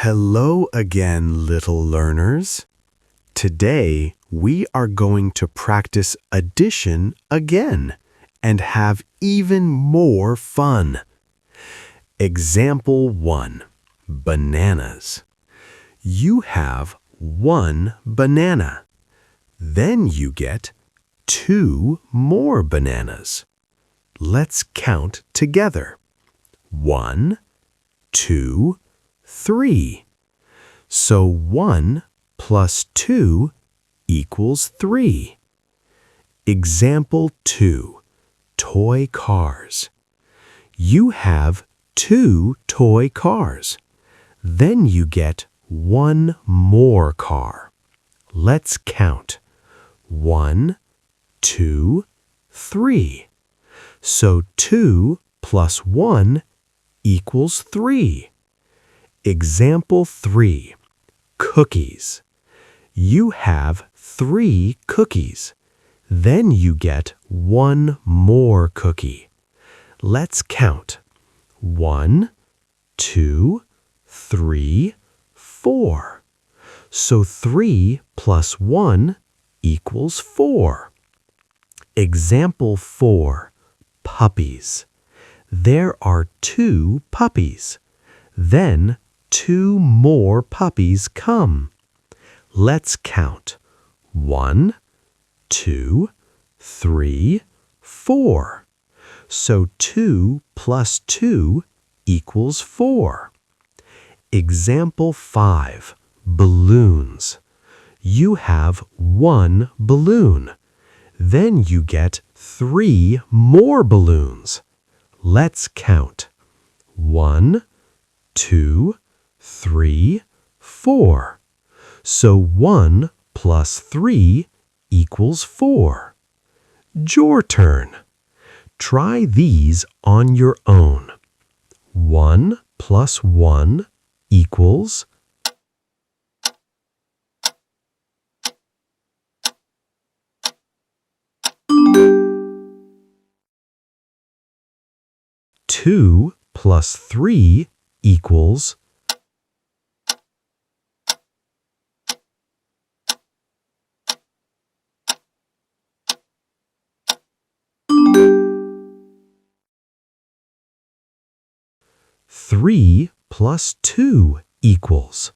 Hello again, little learners. Today, we are going to practice addition again and have even more fun. Example 1. Bananas. You have 1 banana. Then you get 2 more bananas. Let's count together. 1, 2, 3. So 1 plus 2 equals 3. Example 2. Toy cars. You have 2 toy cars. Then you get 1 more car. Let's count. 1, 2, 3. So 2 plus 1 equals 3. Example 3. Cookies. You have 3 cookies. Then you get 1 more cookie. Let's count. 1, 2, 3, 4. So 3 plus 1 equals 4. Example 4. Puppies. There are 2 puppies. Then 2 more puppies come. Let's count. 1, 2, 3, 4. So 2 plus 2 equals 4. Example 5. Balloons. You have 1 balloon. Then you get 3 more balloons. Let's count. 1, 2, 3, 4. So 1 plus 3 equals 4. Your turn. Try these on your own. 1 plus 1 equals 2 plus 3 equals 3 plus 2 equals